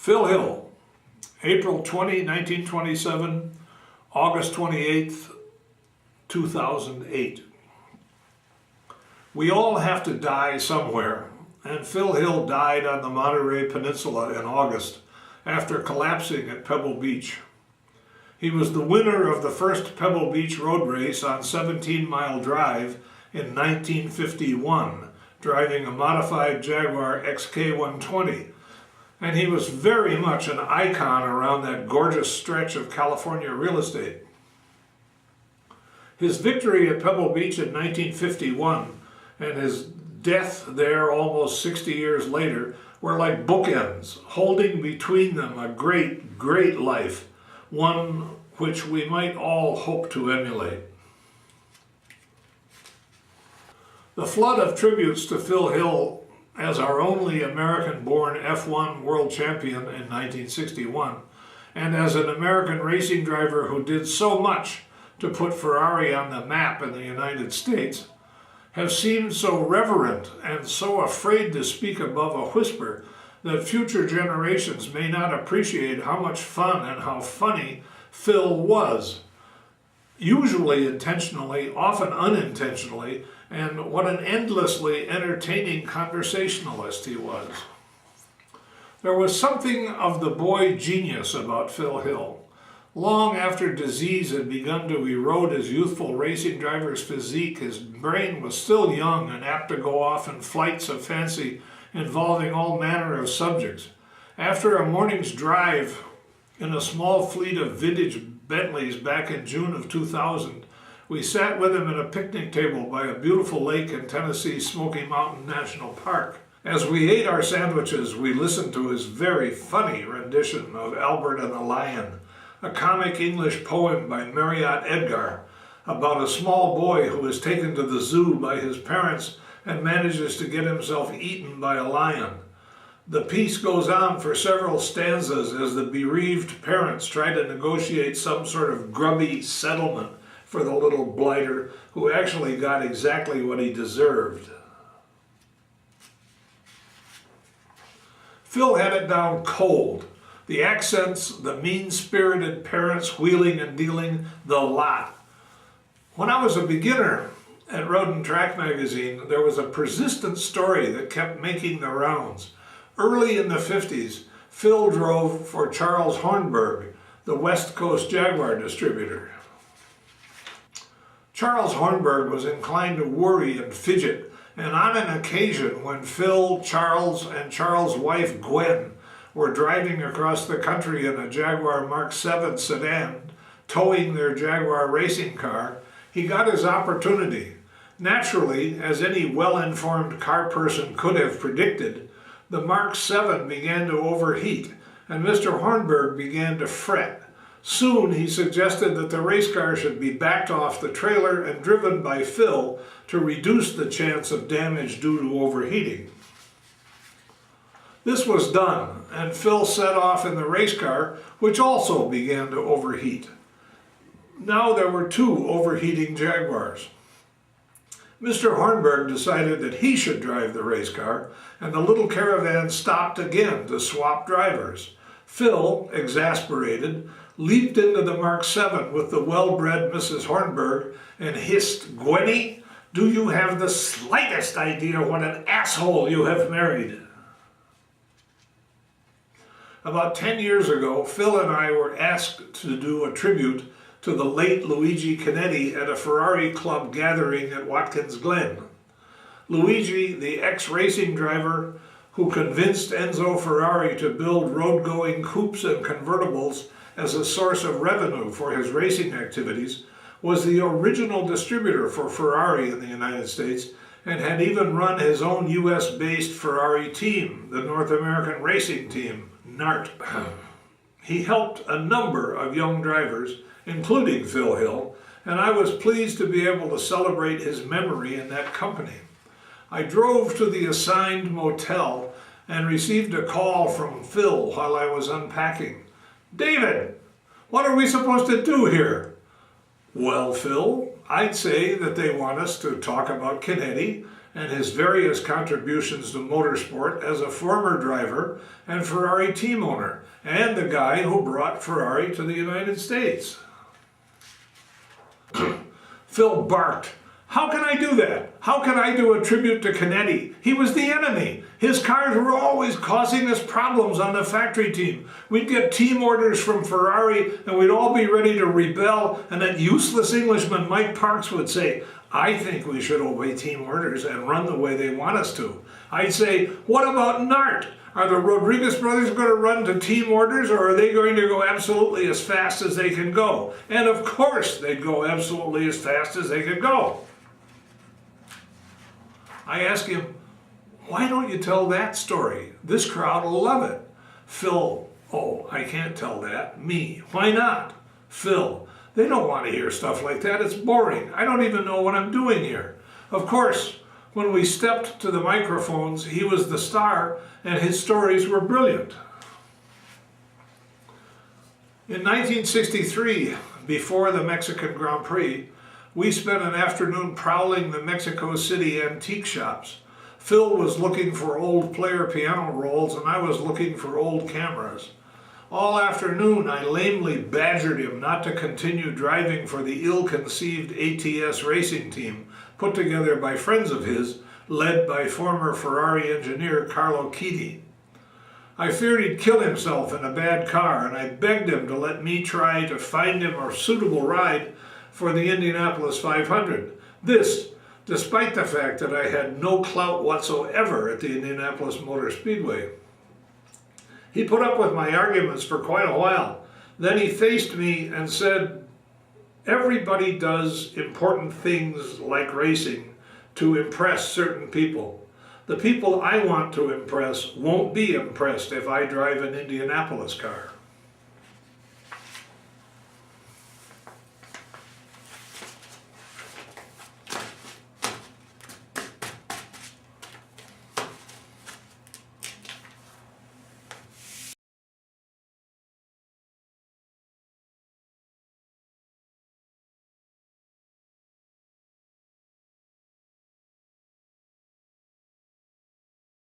Phil Hill, April 20, 1927, August 28th, 2008. We all have to die somewhere, and Phil Hill died on the Monterey Peninsula in August after collapsing at Pebble Beach. He was the winner of the first Pebble Beach road race on 17 Mile Drive in 1951, driving a modified Jaguar XK120. And he was very much an icon around that gorgeous stretch of California real estate. His victory at Pebble Beach in 1951 and his death there almost 60 years later were like bookends, holding between them a great, great life, one which we might all hope to emulate. The flood of tributes to Phil Hill as our only American-born F1 world champion in 1961, and as an American racing driver who did so much to put Ferrari on the map in the United States, have seemed so reverent and so afraid to speak above a whisper that future generations may not appreciate how much fun and how funny Phil was, usually intentionally, often unintentionally, and what an endlessly entertaining conversationalist he was. There was something of the boy genius about Phil Hill. Long after disease had begun to erode his youthful racing driver's physique, his brain was still young and apt to go off in flights of fancy involving all manner of subjects. After a morning's drive in a small fleet of vintage Bentleys back in June of 2000, we sat with him at a picnic table by a beautiful lake in Tennessee's Smoky Mountain National Park. As we ate our sandwiches, we listened to his very funny rendition of Albert and the Lion, a comic English poem by Marriott Edgar about a small boy who is taken to the zoo by his parents and manages to get himself eaten by a lion. The piece goes on for several stanzas as the bereaved parents try to negotiate some sort of grubby settlement for the little blighter who actually got exactly what he deserved. Phil had it down cold. The accents, the mean-spirited parents wheeling and dealing, the lot. When I was a beginner at Road and Track magazine, there was a persistent story that kept making the rounds. Early in the 50s, Phil drove for Charles Hornburg, the West Coast Jaguar distributor. Charles Hornburg was inclined to worry and fidget, and on an occasion when Phil, Charles, and Charles' wife Gwen were driving across the country in a Jaguar Mark 7 sedan, towing their Jaguar racing car, he got his opportunity. Naturally, as any well-informed car person could have predicted, the Mark 7 began to overheat, and Mr. Hornburg began to fret. Soon he suggested that the race car should be backed off the trailer and driven by Phil to reduce the chance of damage due to overheating. This was done, and Phil set off in the race car, which also began to overheat. Now there were two overheating Jaguars. Mr. Hornburg decided that he should drive the race car, and the little caravan stopped again to swap drivers. Phil, exasperated, leaped into the Mark 7 with the well-bred Mrs. Hornburg and hissed, "Gwenny, do you have the slightest idea what an asshole you have married?" About 10 years ago, Phil and I were asked to do a tribute to the late Luigi Chinetti at a Ferrari Club gathering at Watkins Glen. Luigi, the ex-racing driver who convinced Enzo Ferrari to build road-going coupes and convertibles as a source of revenue for his racing activities, was the original distributor for Ferrari in the United States and had even run his own US-based Ferrari team, the North American Racing Team, NART. He helped a number of young drivers, including Phil Hill, and I was pleased to be able to celebrate his memory in that company. I drove to the assigned motel and received a call from Phil while I was unpacking. "David, what are we supposed to do here?" "Well, Phil, I'd say that they want us to talk about Chinetti, and his various contributions to motorsport as a former driver and Ferrari team owner, and the guy who brought Ferrari to the United States. Phil Bart. How can I do that? How can I do a tribute to Chinetti? He was the enemy. His cars were always causing us problems on the factory team. We'd get team orders from Ferrari and we'd all be ready to rebel, and that useless Englishman Mike Parks would say, I think we should obey team orders and run the way they want us to. I'd say, what about Nart? Are the Rodriguez brothers going to run to team orders, or are they going to go absolutely as fast as they can go? And of course they'd go absolutely as fast as they could go. I ask him, why don't you tell that story? This crowd will love it. Phil, oh, I can't tell that. Me, why not? Phil, they don't want to hear stuff like that. It's boring. I don't even know what I'm doing here. Of course, when we stepped to the microphones, he was the star and his stories were brilliant. In 1963, before the Mexican Grand Prix, we spent an afternoon prowling the Mexico City antique shops. Phil was looking for old player piano rolls and I was looking for old cameras. All afternoon I lamely badgered him not to continue driving for the ill-conceived ATS racing team put together by friends of his, led by former Ferrari engineer Carlo Chitti. I feared he'd kill himself in a bad car, and I begged him to let me try to find him a suitable ride for the Indianapolis 500. This, despite the fact that I had no clout whatsoever at the Indianapolis Motor Speedway. He put up with my arguments for quite a while. Then he faced me and said, everybody does important things like racing to impress certain people. The people I want to impress won't be impressed if I drive an Indianapolis car.